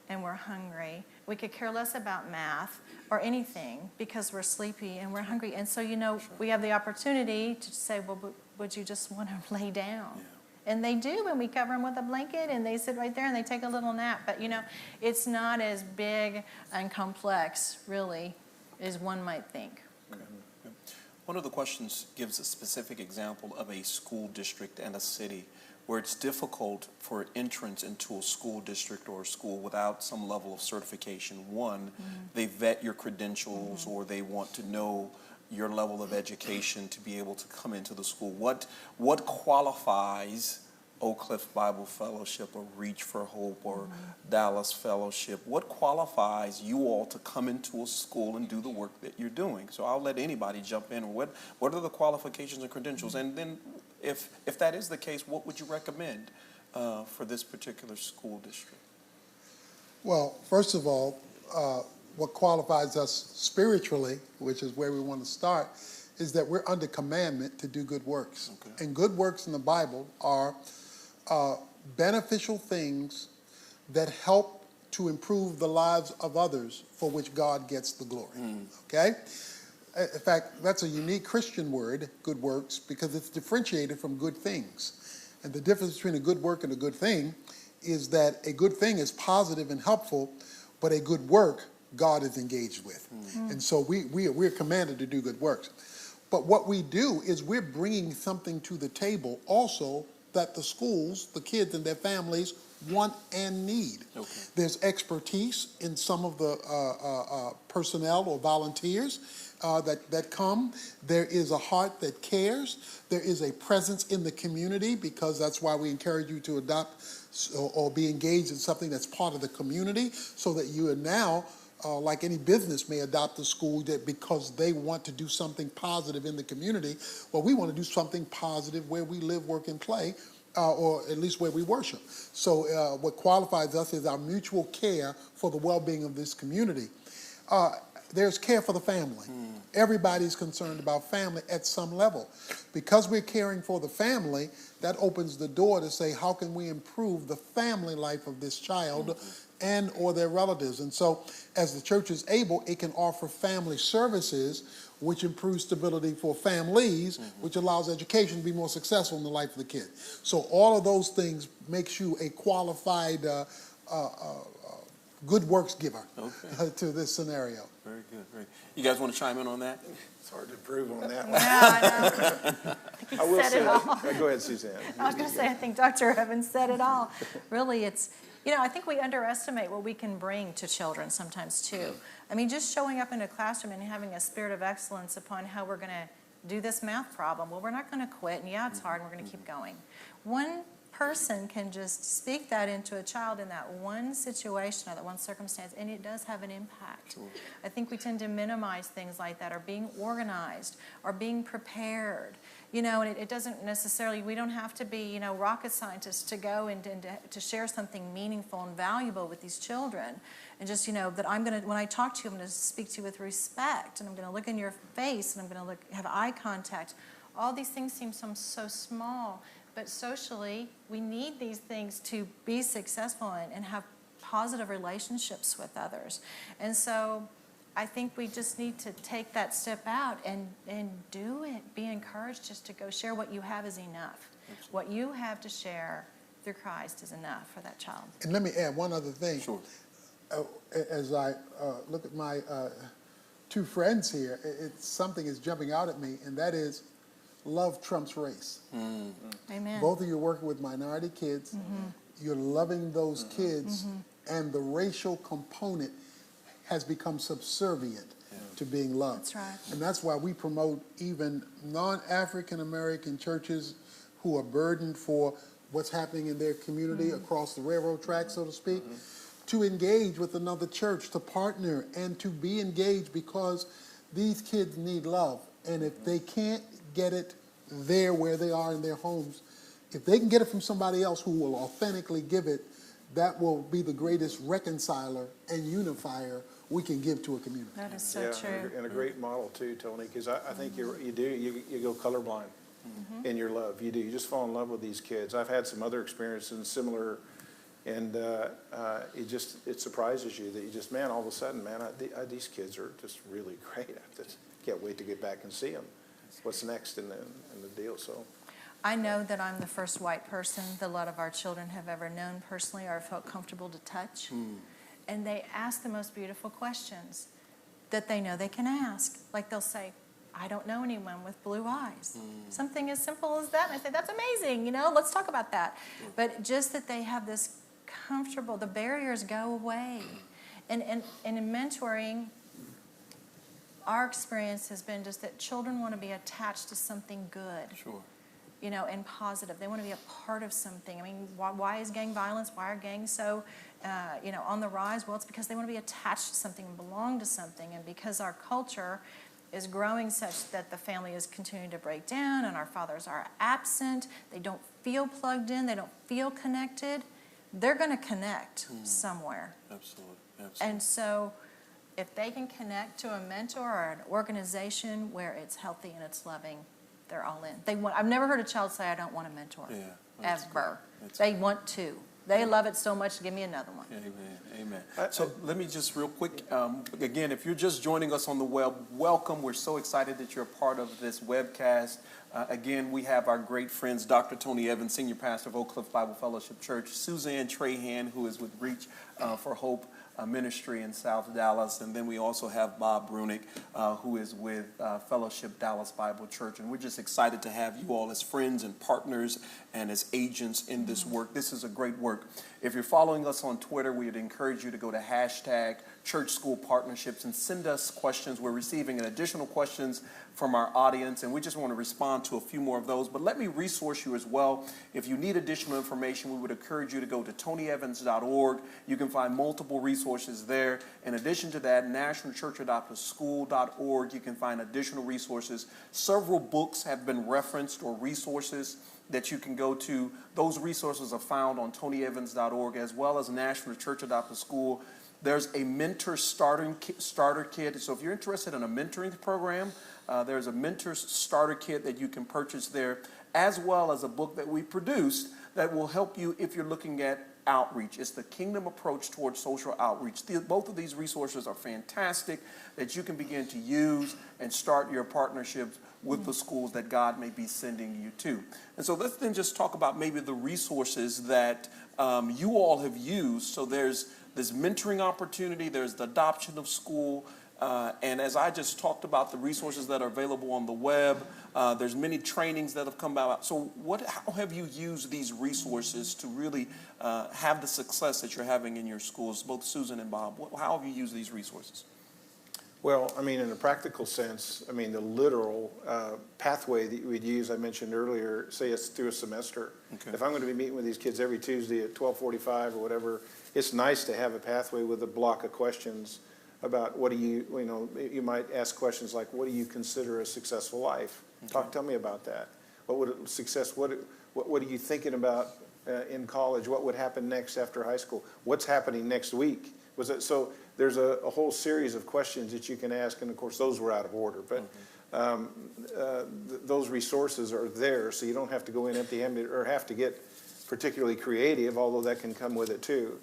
and we're hungry. We could care less about math or anything because we're sleepy and we're hungry. And so, you know, we have the opportunity to say, well, would you just want to lay down? Yeah. And they do, and we cover them with a blanket, and they sit right there, and they take a little nap. But, you know, it's not as big and complex, really, as one might think. Okay. Okay. One of the questions gives a specific example of a school district and a city where it's difficult for entrance into a school district or a school without some level of certification. One, they vet your credentials, or they want to know your level of education to be able to come into the school. What qualifies Oak Cliff Bible Fellowship or Reach for Hope or Dallas Fellowship? What qualifies you all to come into a school and do the work that you're doing? So I'll let anybody jump in. What are the qualifications and credentials? And then if that is the case, what would you recommend for this particular school district? Well, first of all, what qualifies us spiritually, which is where we want to start, is that we're under commandment to do good works. Okay. And good works in the Bible are beneficial things that help to improve the lives of others, for which God gets the glory. Okay? In fact, that's a unique Christian word, good works, because it's differentiated from good things. And the difference between a good work and a good thing is that a good thing is positive and helpful, but a good work God is engaged with. And so we're commanded to do good works. But what we do is we're bringing something to the table also that the schools, the kids and their families want and need. Okay. There's expertise in some of the personnel or volunteers that come. There is a heart that cares. There is a presence in the community, because that's why we encourage you to adopt or be engaged in something that's part of the community, so that you are now, like any business may adopt a school that because they want to do something positive in the community. Well, we want to do something positive where we live, work, and play, or at least where we worship. So what qualifies us is our mutual care for the well-being of this community. there's care for the family. Everybody's concerned about family at some level. Because we're caring for the family, that opens the door to say, how can we improve the family life of this child and or their relatives? And so as the church is able, it can offer family services, which improves stability for families, which allows education to be more successful in the life of the kid. So all of those things makes you a qualified good works giver to this scenario. Very good. Very. You guys want to chime in on that? It's hard to prove on that one. Yeah, I know. I will said say, it all. go ahead, Suzanne. I was going to say, I think Dr. Evans said it all. Really, it's, I think we underestimate what we can bring to children sometimes too. I mean, just showing up in a classroom and having a spirit of excellence upon how we're going to do this math problem. Well, we're not going to quit, and yeah, it's hard, and we're going to keep going. One person can just speak that into a child in that one situation or that one circumstance, and it does have an impact. Sure. I think we tend to minimize things like that, or being organized, or being prepared. And it doesn't necessarily, we don't have to be, rocket scientists to go and to share something meaningful and valuable with these children. And just, that I'm going to, when I talk to you, I'm going to speak to you with respect, and I'm going to look in your face, and I'm going to have eye contact. All these things seem so small, but socially, we need these things to be successful and have positive relationships with others. And so I think we just need to take that step out and do it. Be encouraged just to go share. What you have is enough. Absolutely. What you have to share through Christ is enough for that child. And let me add one other thing. Sure. As I look at my two friends here, something is jumping out at me, and that is love trumps race. Amen. Both of you are working with minority kids. You're loving those kids, and the racial component has become subservient to being loved. That's right. And that's why we promote even non-African American churches who are burdened for what's happening in their community across the railroad track, so to speak, to engage with another church, to partner and to be engaged, because these kids need love. And if they can't get it there where they are in their homes, if they can get it from somebody else who will authentically give it, that will be the greatest reconciler and unifier we can give to a community. That is so true. And a great model too, Tony, because I think you go colorblind in your love. You do. You just fall in love with these kids. I've had some other experiences similar, and it surprises you that you just, man, all of a sudden, man, these kids are just really great. I just can't wait to get back and see them. What's next in the deal? So. I know that I'm the first white person that a lot of our children have ever known personally or felt comfortable to touch. And they ask the most beautiful questions that they know they can ask. Like they'll say, I don't know anyone with blue eyes. Something as simple as that. And I say, that's amazing, let's talk about that. But just that they have this comfortable, the barriers go away. And in mentoring, our experience has been just that children want to be attached to something good. Sure. And positive. They want to be a part of something. I mean, why is gang violence? Why are gangs so, on the rise? Well, it's because they want to be attached to something and belong to something. And because our culture is growing such that the family is continuing to break down and our fathers are absent, they don't feel plugged in, they don't feel connected, they're going to connect somewhere. Absolutely. And so if they can connect to a mentor or an organization where it's healthy and it's loving, they're all in. I've never heard a child say, I don't want a mentor. Yeah, ever. They want to. They love it so much, give me another one. Amen. So let me just real quick, again, if you're just joining us on the web, welcome. We're so excited that you're a part of this webcast. Again, we have our great friends, Dr. Tony Evans, Senior Pastor of Oak Cliff Bible Fellowship Church, Suzanne Trahan, who is with Reach for Hope Ministry in South Dallas, and then we also have Bob Brunick, who is with Fellowship Dallas Bible Church, and we're just excited to have you all as friends and partners and as agents in this work. This is a great work. If you're following us on Twitter, we would encourage you to go to #ChurchSchoolPartnerships and send us questions. We're receiving additional questions from our audience, and we just want to respond to a few more of those. But let me resource you as well. If you need additional information, we would encourage you to go to tonyevans.org. You can find multiple resources there. In addition to that, nationalchurchadopterschool.org, you can find additional resources. Several books have been referenced or resources that you can go to. Those resources are found on tonyevans.org, as well as National Church Adopter School There's a mentor starter kit. So if you're interested in a mentoring program, there's a mentor starter kit that you can purchase there, as well as a book that we produced that will help you if you're looking at outreach. It's the Kingdom Approach Towards Social Outreach. Both of these resources are fantastic that you can begin to use and start your partnerships with the schools that God may be sending you to. And so let's then just talk about maybe the resources that you all have used. So there's this mentoring opportunity, there's the adoption of school, and as I just talked about the resources that are available on the web, there's many trainings that have come out. So how have you used these resources to really have the success that you're having in your schools, both Susan and Bob? How have you used these resources? Well, I mean, in a practical sense, I mean, the literal pathway that we'd use, I mentioned earlier, say it's through a semester. Okay. If I'm going to be meeting with these kids every Tuesday at 12:45 or whatever, it's nice to have a pathway with a block of questions about you might ask questions like, what do you consider a successful life? Okay. Tell me about that. What are you thinking about in college? What would happen next after high school? What's happening next week? So there's a whole series of questions that you can ask, and of course those were out of order, but those resources are there, so you don't have to go in empty-handed or have to get particularly creative, although that can come with it too.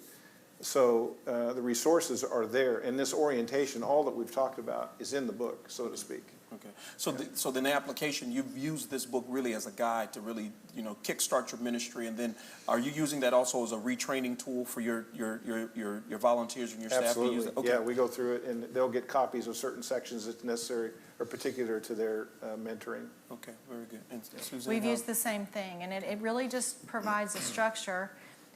So the resources are there, and this orientation, all that we've talked about, is in the book, so to speak. Okay. So, so then the application, you've used this book really as a guide to really, kickstart your ministry, and then are you using that also as a retraining tool for your volunteers and your staff to use it? Okay. Yeah, we go through it, and they'll get copies of certain sections that's necessary or particular to their mentoring. Okay, very good. And Susan, We've used the same thing, and it really just provides a structure.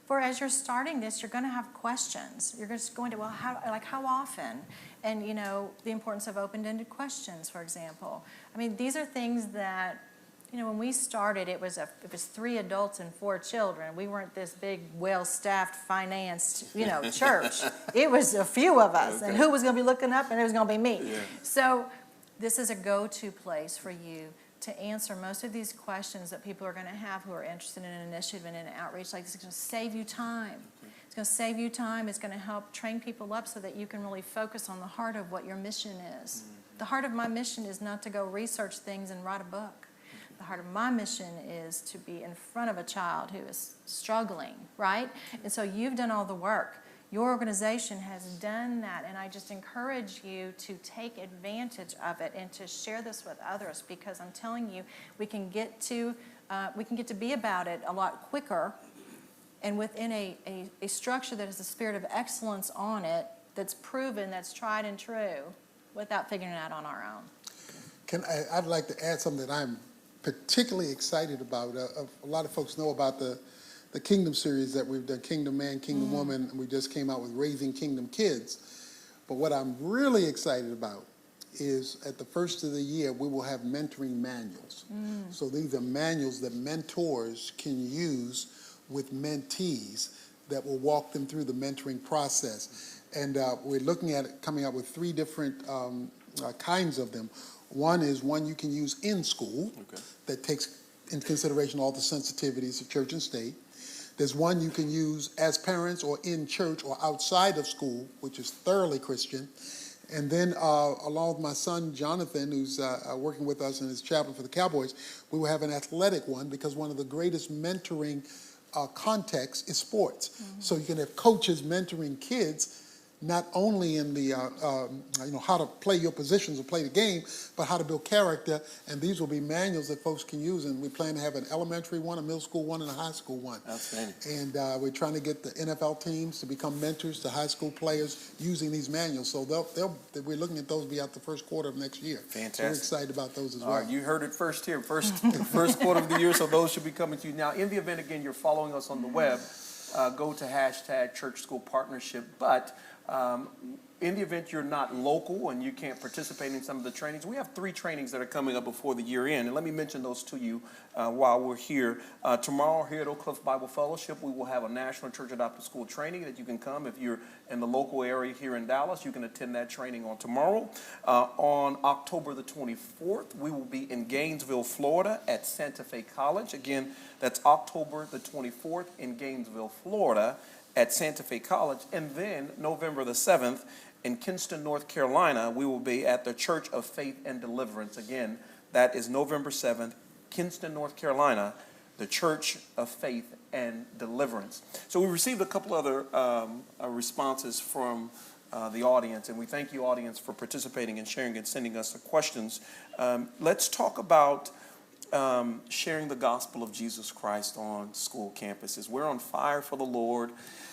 For as you're starting this, you're going to have questions. You're just going to, well, how often? And, the importance of open-ended questions, for example. I mean, these are things that, when we started, it was 3 adults and 4 children. We weren't this big, well-staffed, financed, church. It was a few of us, okay. And who was going to be looking up, and it was going to be me. Yeah. So this is a go-to place for you to answer most of these questions that people are going to have who are interested in an initiative and an outreach like this. It's going to save you time. It's going to save you time. It's going to help train people up so that you can really focus on the heart of what your mission is. The heart of my mission is not to go research things and write a book. The heart of my mission is to be in front of a child who is struggling, right? And so you've done all the work. Your organization has done that, and I just encourage you to take advantage of it and to share this with others, because I'm telling you, we can get to be about it a lot quicker, and within a structure that has the spirit of excellence on it, that's proven, that's tried and true, without figuring it out on our own. I'd like to add something that I'm particularly excited about. A lot of folks know about the Kingdom series that we've done, Kingdom Man, Kingdom Woman, and we just came out with Raising Kingdom Kids. But what I'm really excited about is at the first of the year, we will have mentoring manuals. So these are manuals that mentors can use with mentees that will walk them through the mentoring process. And we're looking at coming up with 3 different kinds of them. One is one you can use in school, okay, that takes into consideration all the sensitivities of church and state. There's one you can use as parents or in church or outside of school, which is thoroughly Christian. And then along with my son, Jonathan, who's working with us in his chaplain for the Cowboys, we will have an athletic one, because one of the greatest mentoring contexts is sports. So you can have coaches mentoring kids, not only in the, how to play your positions or play the game, but how to build character. And these will be manuals that folks can use. And we plan to have an elementary one, a middle school one, and a high school one. Outstanding. And we're trying to get the NFL teams to become mentors to high school players using these manuals. So we're looking at those be out the first quarter of next year. Fantastic. So we're excited about those as well. All right, you heard it first here, first quarter of the year, so those should be coming to you. Now, in the event, again, you're following us on the web, go to #ChurchSchoolPartnership. But in the event you're not local and you can't participate in some of the trainings, we have 3 trainings that are coming up before the year end. And let me mention those to you while we're here. Tomorrow here at Oak Cliff Bible Fellowship, we will have a National Church Adopted School training that you can come. If you're in the local area here in Dallas, you can attend that training on tomorrow. On October the 24th, we will be in Gainesville, Florida at Santa Fe College. Again, that's October the 24th in Gainesville, Florida at Santa Fe College. And then November the 7th in Kinston, North Carolina, we will be at the Church of Faith and Deliverance. Again, that is November 7th, Kinston, North Carolina, the Church of Faith and Deliverance. So we received a couple other responses from the audience, and we thank you, audience, for participating and sharing and sending us the questions. Let's talk about sharing the gospel of Jesus Christ on school campuses. We're on fire for the Lord,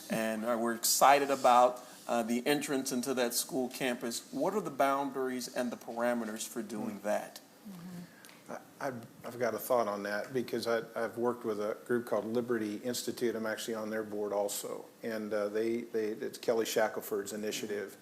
and we're excited about the entrance into that school campus. What are the boundaries and the parameters for doing that? I've got a thought on that because I've worked with a group called Liberty Institute. I'm actually on their board also, and it's Kelly Shackelford's initiative,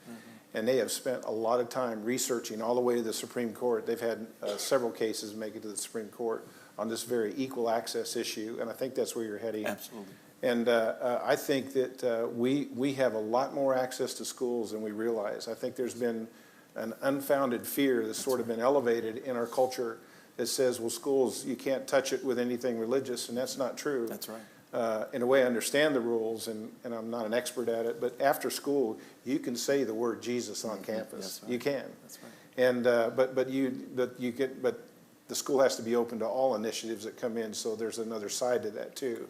and they have spent a lot of time researching all the way to the Supreme Court. They've had several cases make it to the Supreme Court on this very equal access issue, and I think that's where you're heading. Absolutely. And I think that we have a lot more access to schools than we realize. I think there's been an unfounded fear that's sort of been elevated in our culture that says, well, schools, you can't touch it with anything religious, and that's not true. That's right. In a way, I understand the rules, and I'm not an expert at it, but after school, you can say the word Jesus on campus. Right. You can. That's right. And but the school has to be open to all initiatives that come in, so there's another side to that too.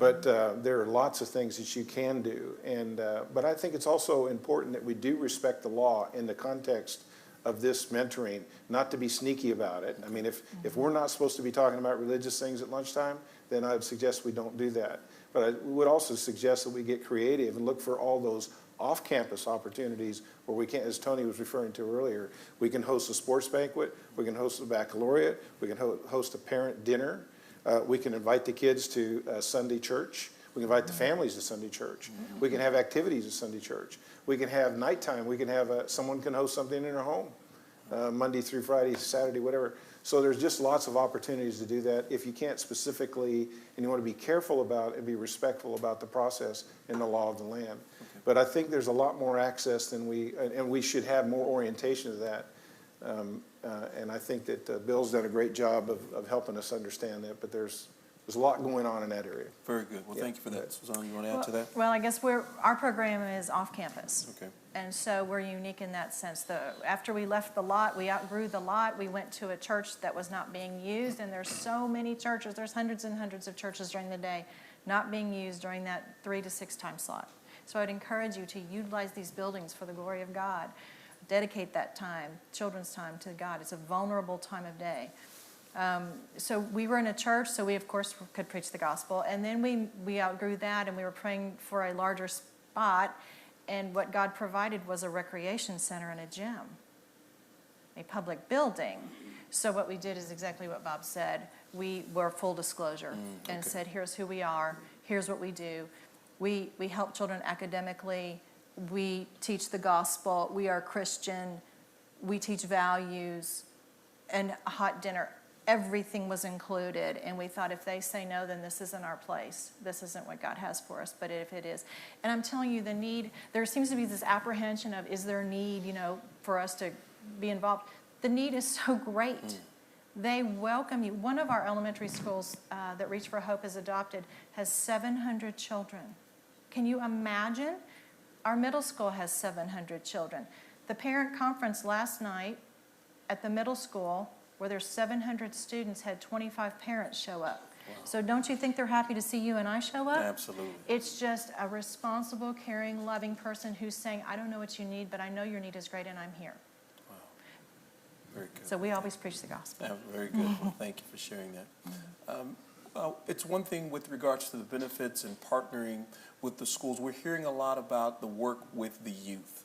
But there are lots of things that you can do, and but I think it's also important that we do respect the law in the context of this mentoring, not to be sneaky about it. I mean, if we're not supposed to be talking about religious things at lunchtime, then I would suggest we don't do that. But I would also suggest that we get creative and look for all those off-campus opportunities where we can, as Tony was referring to earlier, we can host a sports banquet, we can host a baccalaureate, we can host a parent dinner, we can invite the kids to Sunday church, we can invite the families to Sunday church, we can have activities at Sunday church. We can have nighttime. We can have someone can host something in their home, Monday through Friday, Saturday, whatever. So there's just lots of opportunities to do that. If you can't specifically, and you want to be careful about and be respectful about the process and the law of the land. Okay. But I think there's a lot more access than and we should have more orientation to that. And I think that Bill's done a great job of helping us understand that. But there's a lot going on in that area. Very good. Well, thank you for that. Suzanne, you want to add to that? Well, I guess our program is off campus. Okay. And so we're unique in that sense. After we left the lot, we outgrew the lot. We went to a church that was not being used, and there's so many churches. There's hundreds and hundreds of churches during the day not being used during that 3 to 6 time slot. So I'd encourage you to utilize these buildings for the glory of God. Dedicate that time, children's time, to God. It's a vulnerable time of day. So we were in a church, so we, of course, could preach the gospel. And then we outgrew that, and we were praying for a larger spot. And what God provided was a recreation center and a gym, a public building. So what we did is exactly what Bob said. We were full disclosure and said, here's who we are. Here's what we do. We help children academically. We teach the gospel. We are Christian. We teach values and a hot dinner. Everything was included, and we thought if they say no, then this isn't our place. This isn't what God has for us, but if it is. And I'm telling you, the need, there seems to be this apprehension of, is there a need, for us to be involved? The need is so great. They welcome you. One of our elementary schools that Reach for Hope has adopted has 700 children. Can you imagine? Our middle school has 700 children. The parent conference last night at the middle school, where there's 700 students, had 25 parents show up. Wow. So don't you think they're happy to see you and I show up? Absolutely. It's just a responsible, caring, loving person who's saying, I don't know what you need, but I know your need is great and I'm here. Wow. Very good. So we always preach the gospel. Yeah, very good. Well, thank you for sharing that. It's one thing with regards to the benefits and partnering with the schools. We're hearing a lot about the work with the youth.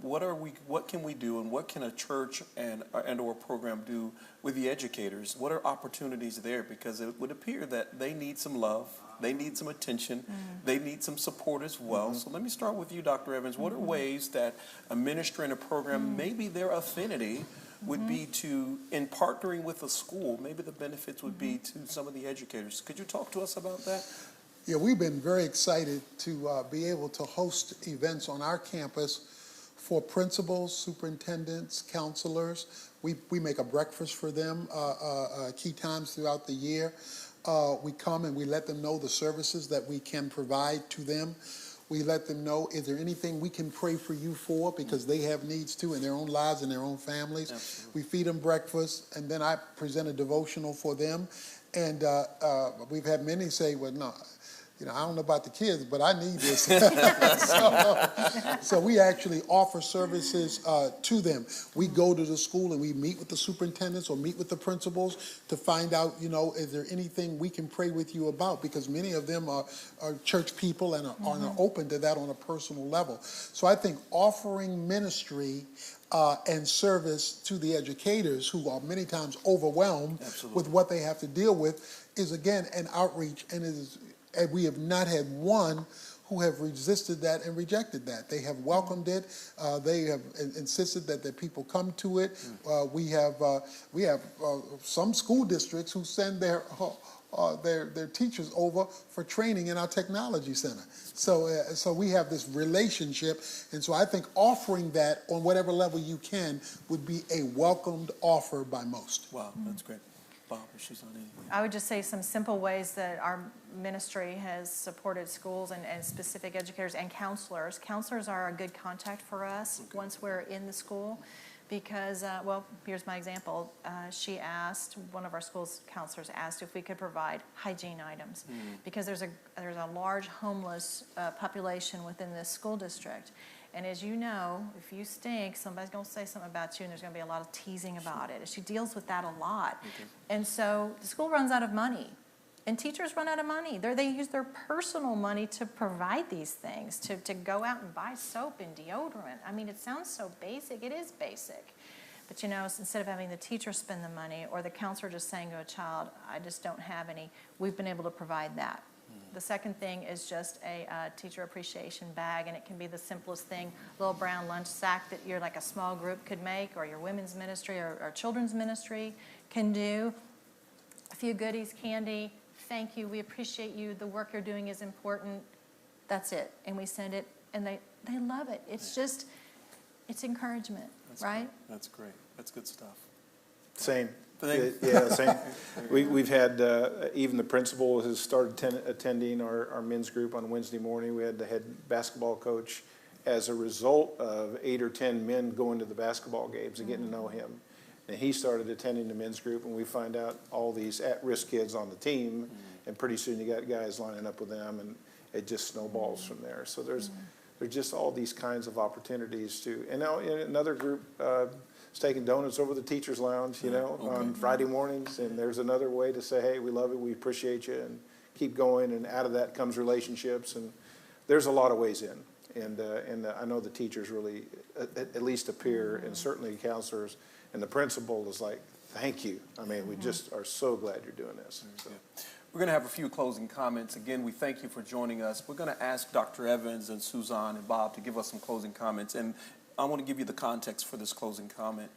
What can we do, and what can a church and or a program do with the educators? What are opportunities there? Because it would appear that they need some love, they need some attention, they need some support as well. So let me start with you, Dr. Evans. What are ways that a ministry and a program, maybe their affinity would be to, in partnering with a school, maybe the benefits would be to some of the educators? Could you talk to us about that? Yeah, we've been very excited to be able to host events on our campus for principals, superintendents, counselors. We make a breakfast for them key times throughout the year. we come and we let them know the services that we can provide to them. We let them know, is there anything we can pray for you for, because they have needs too in their own lives and their own families. Absolutely. We feed them breakfast, and then I present a devotional for them. And we've had many say, well, no, I don't know about the kids, but I need this. So we actually offer services to them. We go to the school and we meet with the superintendents or meet with the principals to find out, is there anything we can pray with you about? Because many of them are church people and are open to that on a personal level. So I think offering ministry and service to the educators, who are many times overwhelmed with what they have to deal with, is again an outreach, and we have not had one who have resisted that and rejected that. They have welcomed it. They have insisted that the people come to it. We have some school districts who send their teachers over for training in our technology center. So we have this relationship, and so I think offering that on whatever level you can would be a welcomed offer by most. Wow, that's great. Bob, if she's on anything. I would just say some simple ways that our ministry has supported schools and specific educators and counselors. Counselors are a good contact for us once we're in the school, because, here's my example. One of our school's counselors asked if we could provide hygiene items, because there's a large homeless population within this school district. And as you know, if you stink, somebody's going to say something about you, and there's going to be a lot of teasing about it. And she deals with that a lot. And so the school runs out of money, and teachers run out of money. They use their personal money to provide these things, to go out and buy soap and deodorant. I mean, it sounds so basic. It is basic. But, instead of having the teacher spend the money or the counselor just saying to a child, I just don't have any, we've been able to provide that. The second thing is just a teacher appreciation bag, and it can be the simplest thing, a little brown lunch sack that you're like a small group could make, or your women's ministry or children's ministry can do. A few goodies, candy, thank you, we appreciate you, the work you're doing is important. That's it. And we send it, and they love it. It's just, it's encouragement, right? Great. That's great. That's good stuff. Same. Yeah, same. We've had, even the principal has started attending our men's group on Wednesday morning. We had the head basketball coach as a result of 8 or 10 men going to the basketball games and getting to know him. And he started attending the men's group, and we find out all these at-risk kids on the team, and pretty soon you got guys lining up with them, and it just snowballs from there. So there's just all these kinds of opportunities to, and now in another group, taking donuts over the teacher's lounge, on Friday mornings. And there's another way to say, hey, we love it, we appreciate you, and keep going. And out of that comes relationships. And there's a lot of ways in. And I know the teachers really at least appear, and certainly counselors. And the principal is like, thank you. I mean, we just are so glad you're doing this. So. We're going to have a few closing comments. Again, we thank you for joining us. We're going to ask Dr. Evans and Suzanne and Bob to give us some closing comments. And I want to give you the context for this closing comment.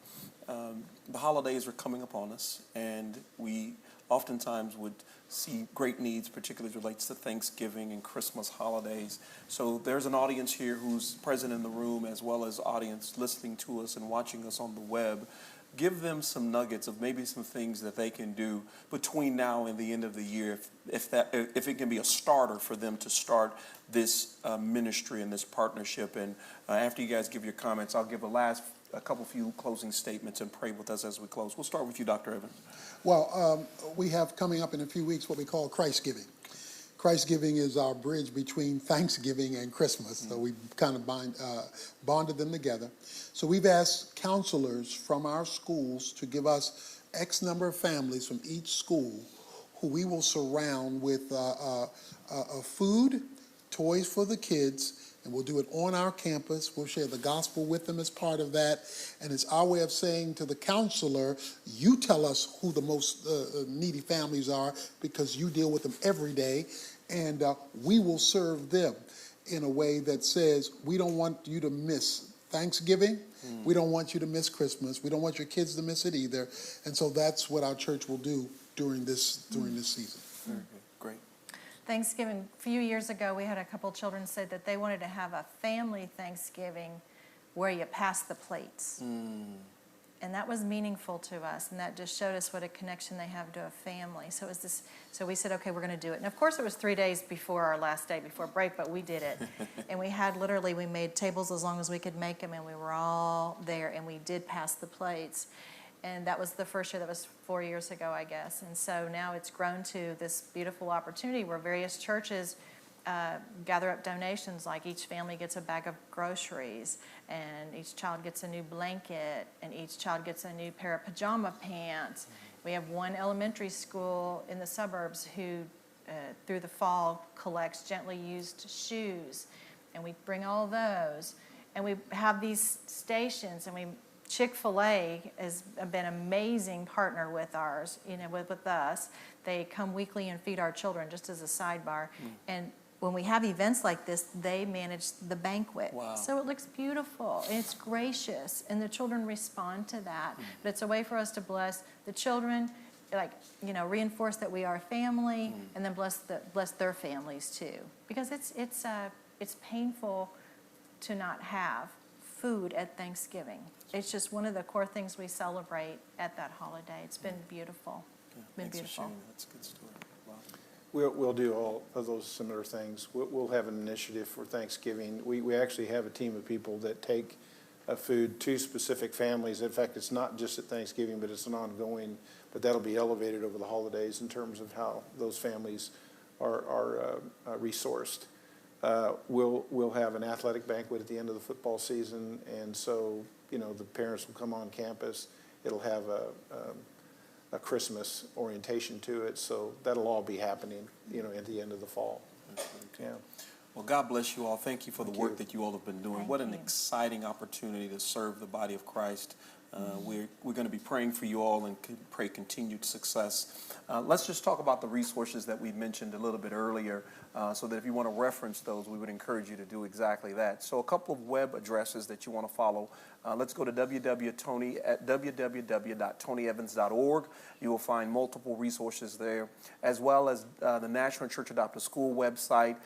The holidays are coming upon us, and we oftentimes would see great needs, particularly as it relates to Thanksgiving and Christmas holidays. So there's an audience here who's present in the room, as well as audience listening to us and watching us on the web. Give them some nuggets of maybe some things that they can do between now and the end of the year, if it can be a starter for them to start this ministry and this partnership. And after you guys give your comments, I'll give a few closing statements and pray with us as we close. We'll start with you, Dr. Evans. Well, we have coming up in a few weeks what we call Christ-giving. Christ-giving is our bridge between Thanksgiving and Christmas, so we kind of bonded them together. So we've asked counselors from our schools to give us X number of families from each school who we will surround with food, toys for the kids, and we'll do it on our campus. We'll share the gospel with them as part of that, and it's our way of saying to the counselor, you tell us who the most needy families are, because you deal with them every day, and we will serve them in a way that says, we don't want you to miss Thanksgiving, we don't want you to miss Christmas, we don't want your kids to miss it either, and so that's what our church will do during this season. Very good. Great. Thanksgiving, a few years ago, we had a couple children say that they wanted to have a family Thanksgiving where you pass the plates. And that was meaningful to us, and that just showed us what a connection they have to a family. So it was this. So we said, okay, we're going to do it. And of course, it was 3 days before our last day before break, but we did it. And we had we made tables as long as we could make them, and we were all there, and we did pass the plates. And that was the first year. That was 4 years ago, I guess. And so now it's grown to this beautiful opportunity where various churches gather up donations, like each family gets a bag of groceries, and each child gets a new blanket, and each child gets a new pair of pajama pants. We have one elementary school in the suburbs who, through the fall, collects gently used shoes, and we bring all those. And we have these stations, and Chick-fil-A has been an amazing partner with ours, with us. They come weekly and feed our children, just as a sidebar. And when we have events like this, they manage the banquet. Wow. So it looks beautiful, and it's gracious, and the children respond to that. But it's a way for us to bless the children, reinforce that we are family, and then bless their families too. Because it's painful to not have food at Thanksgiving. It's just one of the core things we celebrate at that holiday. It's been beautiful. Thanks for sharing. That's a good story. Wow. We'll do all of those similar things. We'll have an initiative for Thanksgiving. We actually have a team of people that take food to specific families. In fact, it's not just at Thanksgiving, but it's an ongoing, but that'll be elevated over the holidays in terms of how those families are resourced. We'll have an athletic banquet at the end of the football season, and so the parents will come on campus. It'll have a Christmas orientation to it, so that'll all be happening, at the end of the fall. Yeah. Well, God bless you all. Thank you for the work that you all have been doing. What an exciting opportunity to serve the body of Christ. We're going to be praying for you all and pray continued success. Let's just talk about the resources that we mentioned a little bit earlier, so that if you want to reference those, we would encourage you to do exactly that. So a couple of web addresses that you want to follow. Let's go to www.tonyevans.org. You will find multiple resources there, as well as the National Church Adopted School website.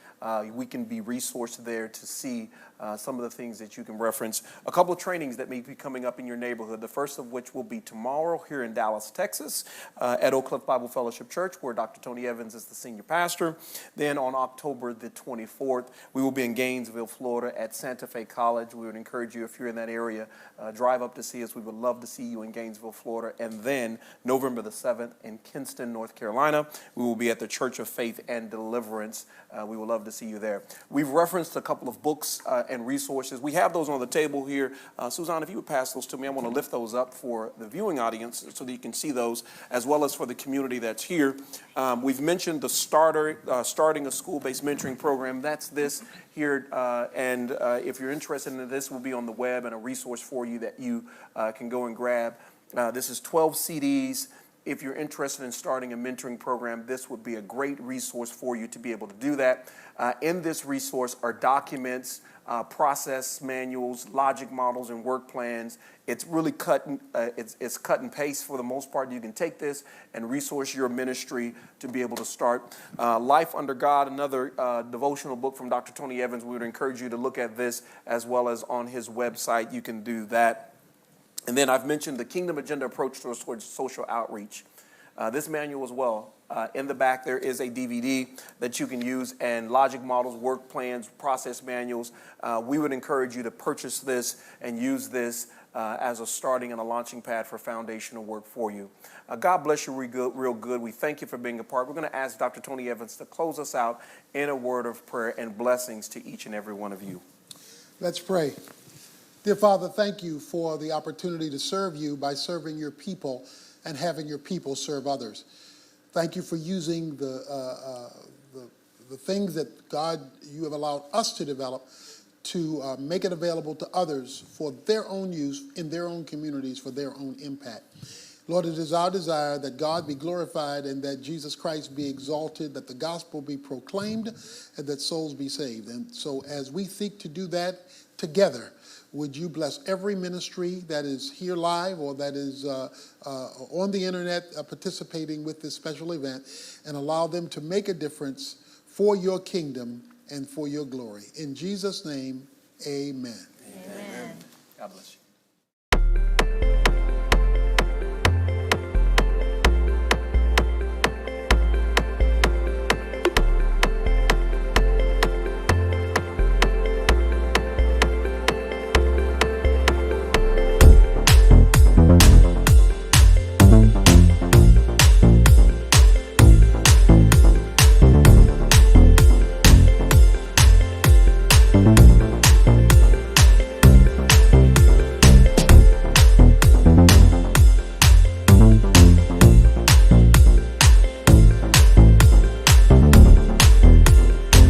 We can be resourced there to see some of the things that you can reference. A couple of trainings that may be coming up in your neighborhood, the first of which will be tomorrow here in Dallas, Texas, at Oak Cliff Bible Fellowship Church, where Dr. Tony Evans is the senior pastor. Then on October the 24th, we will be in Gainesville, Florida at Santa Fe College. We would encourage you, if you're in that area, drive up to see us. We would love to see you in Gainesville, Florida. And then November the 7th in Kinston, North Carolina, we will be at the Church of Faith and Deliverance. We would love to see you there. We've referenced a couple of books and resources. We have those on the table here. Suzanne, if you would pass those to me, I want to lift those up for the viewing audience so that you can see those, as well as for the community that's here. We've mentioned the starting a school-based mentoring program. That's this here, and if you're interested in this, will be on the web and a resource for you that you can go and grab. This is 12 CDs. If you're interested in starting a mentoring program, this would be a great resource for you to be able to do that. In this resource are documents, process manuals, logic models, and work plans. It's really cut and paste for the most part. You can take this and resource your ministry to be able to start. Life Under God, another devotional book from Dr. Tony Evans. We would encourage you to look at this, as well as on his website. You can do that. And then I've mentioned the Kingdom Agenda approach towards social outreach. This manual as well. In the back, there is a DVD that you can use, and logic models, work plans, process manuals. We would encourage you to purchase this and use this as a starting and a launching pad for foundational work for you. God bless you real good. We thank you for being a part. We're going to ask Dr. Tony Evans to close us out in a word of prayer and blessings to each and every one of you. Let's pray. Dear Father, thank you for the opportunity to serve you by serving your people and having your people serve others. Thank you for using the things that, God, you have allowed us to develop to make it available to others for their own use in their own communities, for their own impact. Lord, it is our desire that God be glorified and that Jesus Christ be exalted, that the gospel be proclaimed, and that souls be saved. And so as we seek to do that together, would you bless every ministry that is here live or that is on the internet participating with this special event, and allow them to make a difference for your kingdom and for your glory. In Jesus' name, amen. Amen. God bless you.